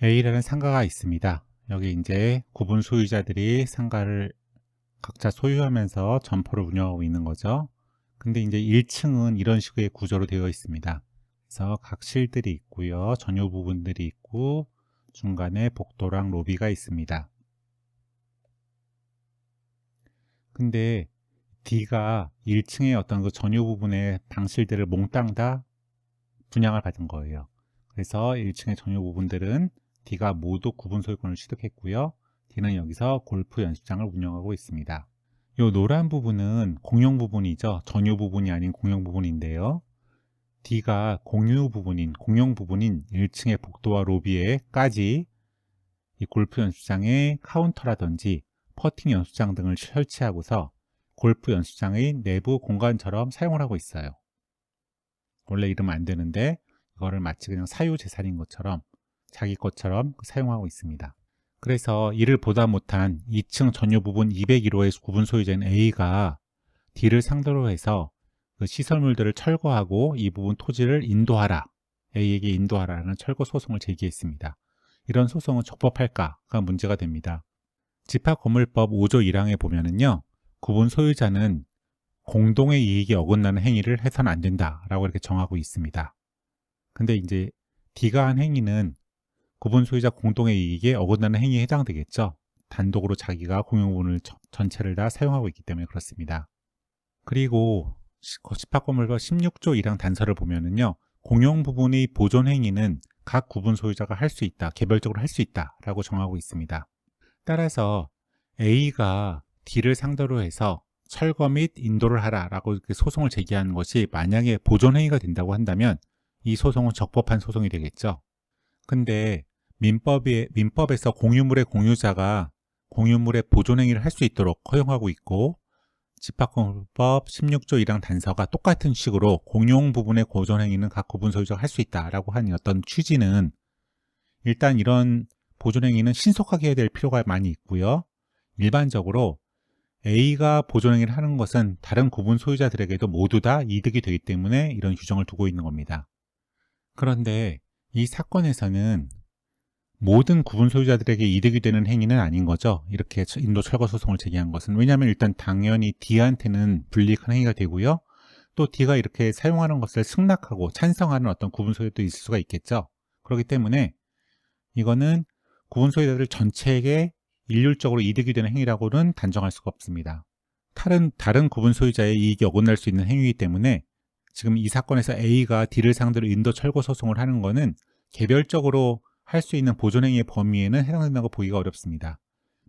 A라는 상가가 있습니다. 여기 이제 구분 소유자들이 상가를 각자 소유하면서 점포를 운영하고 있는 거죠. 근데 이제 1층은 이런 식의 구조로 되어 있습니다. 그래서 각 실들이 있고요. 전유 부분들이 있고 중간에 복도랑 로비가 있습니다. 근데 D가 1층의 어떤 그 전유 부분의 방실들을 몽땅 다 분양을 받은 거예요. 그래서 1층의 전유 부분들은 D가 모두 구분 소유권을 취득했고요. D는 여기서 골프 연습장을 운영하고 있습니다. 이 노란 부분은 공용 부분이죠. 전유 부분이 아닌 공용 부분인데요. D가 공용 부분인 1층의 복도와 로비에까지 이 골프 연습장의 카운터라든지 퍼팅 연습장 등을 설치하고서 골프 연습장의 내부 공간처럼 사용을 하고 있어요. 원래 이러면 안 되는데 이거를 마치 그냥 사유재산인 것처럼 자기 것처럼 사용하고 있습니다. 그래서 이를 보다 못한 2층 전유 부분 201호의 구분 소유자인 A가 D를 상대로 해서 그 시설물들을 철거하고 이 부분 토지를 인도하라, A에게 인도하라는 철거 소송을 제기했습니다. 이런 소송은 적법할까가 문제가 됩니다. 집합건물법 5조 1항에 보면은요, 구분 소유자는 공동의 이익에 어긋나는 행위를 해서는 안 된다라고 이렇게 정하고 있습니다. 근데 이제 D가 한 행위는 구분 소유자 공동의 이익에 어긋나는 행위에 해당되겠죠. 단독으로 자기가 공용부분을 전체를 다 사용하고 있기 때문에 그렇습니다. 그리고 집합건물법 16조 1항 단서를 보면은요, 공용 부분의 보존 행위는 각 구분 소유자가 할 수 있다, 개별적으로 할 수 있다라고 정하고 있습니다. 따라서 A가 D를 상대로 해서 철거 및 인도를 하라라고 이렇게 소송을 제기하는 것이 만약에 보존 행위가 된다고 한다면 이 소송은 적법한 소송이 되겠죠. 근데 민법에서 공유물의 공유자가 공유물의 보존 행위를 할 수 있도록 허용하고 있고, 집합건물법 16조 1항 단서가 똑같은 식으로 공용 부분의 보존 행위는 각 구분 소유자가 할 수 있다라고 하는 어떤 취지는, 일단 이런 보존 행위는 신속하게 해야 될 필요가 많이 있고요. 일반적으로 A가 보존 행위를 하는 것은 다른 구분 소유자들에게도 모두 다 이득이 되기 때문에 이런 규정을 두고 있는 겁니다. 그런데 이 사건에서는 모든 구분 소유자들에게 이득이 되는 행위는 아닌 거죠. 이렇게 인도 철거 소송을 제기한 것은. 왜냐하면 일단 당연히 D한테는 불이익한 행위가 되고요. 또 D가 이렇게 사용하는 것을 승낙하고 찬성하는 어떤 구분 소유도 있을 수가 있겠죠. 그렇기 때문에 이거는 구분 소유자들 전체에게 일률적으로 이득이 되는 행위라고는 단정할 수가 없습니다. 다른 구분 소유자의 이익이 어긋날 수 있는 행위이기 때문에 지금 이 사건에서 A가 D를 상대로 인도 철거 소송을 하는 것은 개별적으로 할 수 있는 보존행위의 범위에는 해당된다고 보기가 어렵습니다.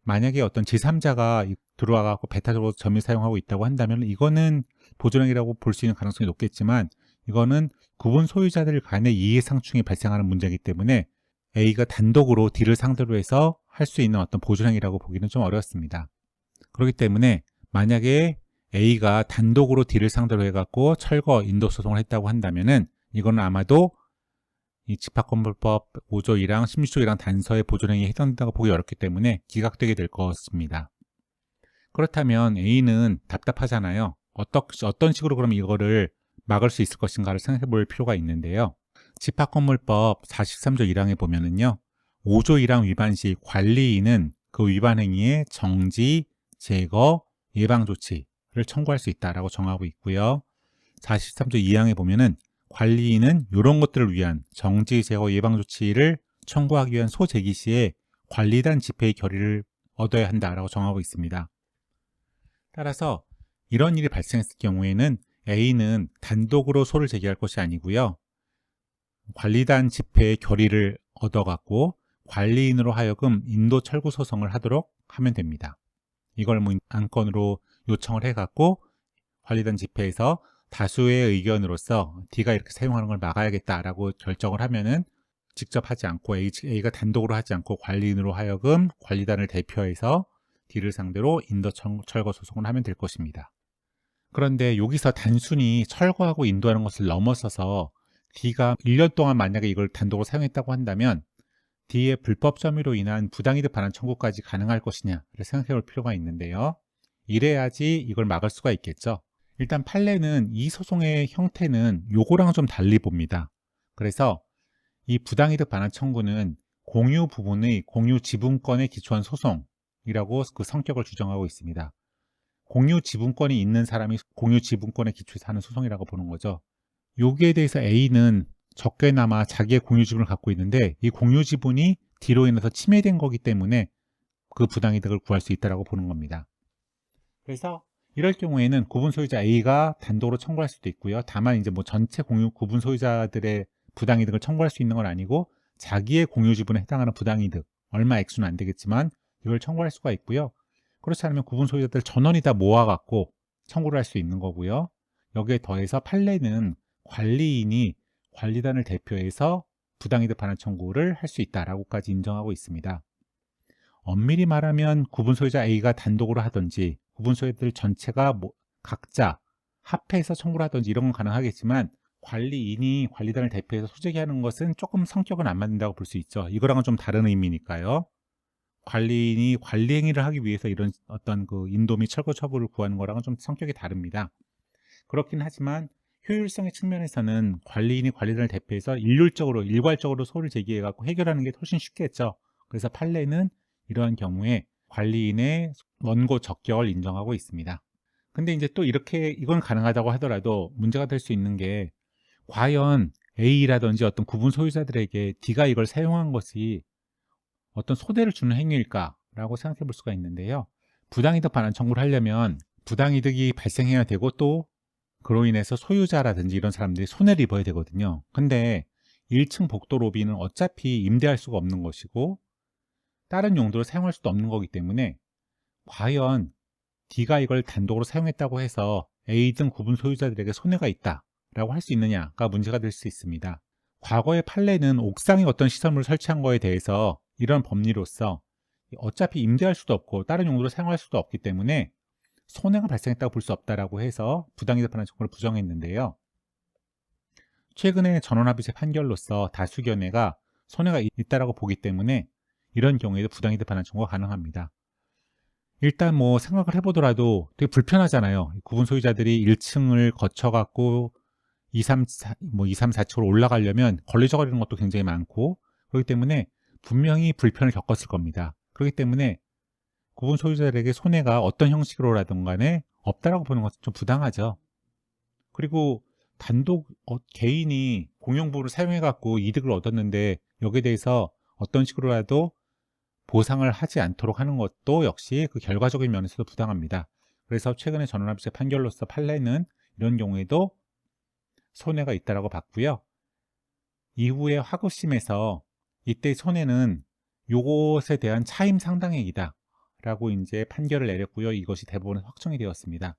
만약에 어떤 제3자가 들어와서 배타적으로 점유 사용하고 있다고 한다면 이거는 보존행위라고 볼 수 있는 가능성이 높겠지만, 이거는 구분 소유자들 간의 이해상충이 발생하는 문제이기 때문에 A가 단독으로 D를 상대로 해서 할 수 있는 어떤 보존행위라고 보기는 좀 어렵습니다. 그렇기 때문에 만약에 A가 단독으로 D를 상대로 해갖고 철거 인도 소송을 했다고 한다면은 이거는 아마도 이 집합건물법 5조 1항, 16조 1항 단서의 보존행위에 해당된다고 보기 어렵기 때문에 기각되게 될 것입니다. 그렇다면 A는 답답하잖아요. 어떤 식으로 그럼 이거를 막을 수 있을 것인가를 생각해 볼 필요가 있는데요. 집합건물법 43조 1항에 보면은요, 5조 1항 위반 시 관리인은 그 위반 행위의 정지, 제거, 예방 조치를 청구할 수 있다라고 정하고 있고요. 43조 2항에 보면은 관리인은 이런 것들을 위한 정지, 제거, 예방 조치를 청구하기 위한 소제기 시에 관리단 집회의 결의를 얻어야 한다라고 정하고 있습니다. 따라서 이런 일이 발생했을 경우에는 A는 단독으로 소를 제기할 것이 아니고요, 관리단 집회의 결의를 얻어갖고 관리인으로 하여금 인도 철거 소송을 하도록 하면 됩니다. 이걸 뭐 안건으로 요청을 해갖고 관리단 집회에서 다수의 의견으로서 D가 이렇게 사용하는 걸 막아야겠다라고 결정을 하면은 직접 하지 않고 A가 단독으로 하지 않고 관리인으로 하여금 관리단을 대표해서 D를 상대로 인도 철거 소송을 하면 될 것입니다. 그런데 여기서 단순히 철거하고 인도하는 것을 넘어서서 D가 1년 동안 만약에 이걸 단독으로 사용했다고 한다면 D의 불법 점유로 인한 부당이득 반환 청구까지 가능할 것이냐를 생각해 볼 필요가 있는데요. 이래야지 이걸 막을 수가 있겠죠. 일단 판례는 이 소송의 형태는 요거랑 좀 달리 봅니다. 그래서 이 부당이득 반환 청구는 공유 부분의 공유 지분권에 기초한 소송이라고 그 성격을 규정하고 있습니다. 공유 지분권이 있는 사람이 공유 지분권에 기초해서 하는 소송이라고 보는 거죠. 여기에 대해서 A는 적게나마 자기의 공유 지분을 갖고 있는데 이 공유 지분이 D로 인해서 침해된 거기 때문에 그 부당이득을 구할 수 있다고 보는 겁니다. 그래서 이럴 경우에는 구분 소유자 A가 단독으로 청구할 수도 있고요. 다만 이제 뭐 전체 공유 구분 소유자들의 부당이득을 청구할 수 있는 건 아니고 자기의 공유 지분에 해당하는 부당이득 얼마 액수는 안 되겠지만 이걸 청구할 수가 있고요. 그렇지 않으면 구분 소유자들 전원이 다 모아갖고 청구를 할 수 있는 거고요. 여기에 더해서 판례는 관리인이 관리단을 대표해서 부당이득 반환 청구를 할 수 있다라고까지 인정하고 있습니다. 엄밀히 말하면 구분 소유자 A가 단독으로 하든지 구분 소유자들 전체가 각자 합해서 청구를 하든지 이런 건 가능하겠지만 관리인이 관리단을 대표해서 소재기 하는 것은 조금 성격은 안 맞는다고 볼 수 있죠. 이거랑은 좀 다른 의미니까요. 관리인이 관리 행위를 하기 위해서 이런 어떤 그 인도 및 철거 처분을 구하는 거랑은 좀 성격이 다릅니다. 그렇긴 하지만 효율성의 측면에서는 관리인이 관리단을 대표해서 일괄적으로 소를 제기해갖고 해결하는 게 훨씬 쉽겠죠. 그래서 판례는 이러한 경우에 관리인의 원고 적격을 인정하고 있습니다. 근데 이제 또 이렇게 이건 가능하다고 하더라도 문제가 될 수 있는 게 과연 A라든지 어떤 구분 소유자들에게 D가 이걸 사용한 것이 어떤 소대를 주는 행위일까라고 생각해 볼 수가 있는데요. 부당이득 반환 청구를 하려면 부당이득이 발생해야 되고 또 그로 인해서 소유자라든지 이런 사람들이 손해를 입어야 되거든요. 근데 1층 복도 로비는 어차피 임대할 수가 없는 것이고 다른 용도로 사용할 수도 없는 거기 때문에 과연 D가 이걸 단독으로 사용했다고 해서 A 등 구분 소유자들에게 손해가 있다라고 할 수 있느냐가 문제가 될 수 있습니다. 과거의 판례는 옥상에 어떤 시설물을 설치한 거에 대해서 이런 법리로서 어차피 임대할 수도 없고 다른 용도로 사용할 수도 없기 때문에 손해가 발생했다고 볼 수 없다라고 해서 부당이득 반환 청구를 부정했는데요. 최근에 전원합의체 판결로서 다수견해가 손해가 있다라고 보기 때문에 이런 경우에도 부당이득 반환 청구가 가능합니다. 일단 뭐 생각을 해보더라도 되게 불편하잖아요. 구분 소유자들이 1층을 거쳐갖고 2, 3, 4층으로 올라가려면 걸리적거리는 것도 굉장히 많고 그렇기 때문에 분명히 불편을 겪었을 겁니다. 그렇기 때문에 구분 소유자들에게 손해가 어떤 형식으로라든 간에 없다라고 보는 것은 좀 부당하죠. 그리고 단독 개인이 공용부를 사용해갖고 이득을 얻었는데 여기에 대해서 어떤 식으로라도 보상을 하지 않도록 하는 것도 역시 그 결과적인 면에서도 부당합니다. 그래서 최근에 전원합의체 판결로서 판례는 이런 경우에도 손해가 있다라고 봤고요. 이후에 하급심에서 이때 손해는 요것에 대한 차임 상당액이다 라고 이제 판결을 내렸고요. 이것이 대법원에 확정이 되었습니다.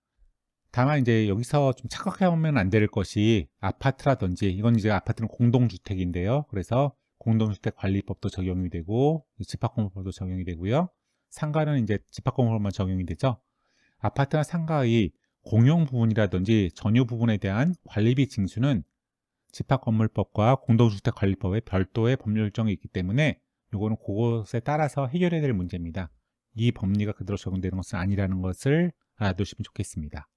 다만 이제 여기서 좀 착각하면 안 될 것이 아파트라든지 이건 이제 아파트는 공동주택인데요. 그래서 공동주택관리법도 적용이 되고 집합건설법도 적용이 되고요. 상가는 이제 집합건설법만 적용이 되죠. 아파트나 상가의 공용 부분이라든지 전유 부분에 대한 관리비 징수는 집합건물법과 공동주택관리법에 별도의 법률 일정이 있기 때문에 이거는 그것에 따라서 해결해야 될 문제입니다. 이 법리가 그대로 적용되는 것은 아니라는 것을 알아두시면 좋겠습니다.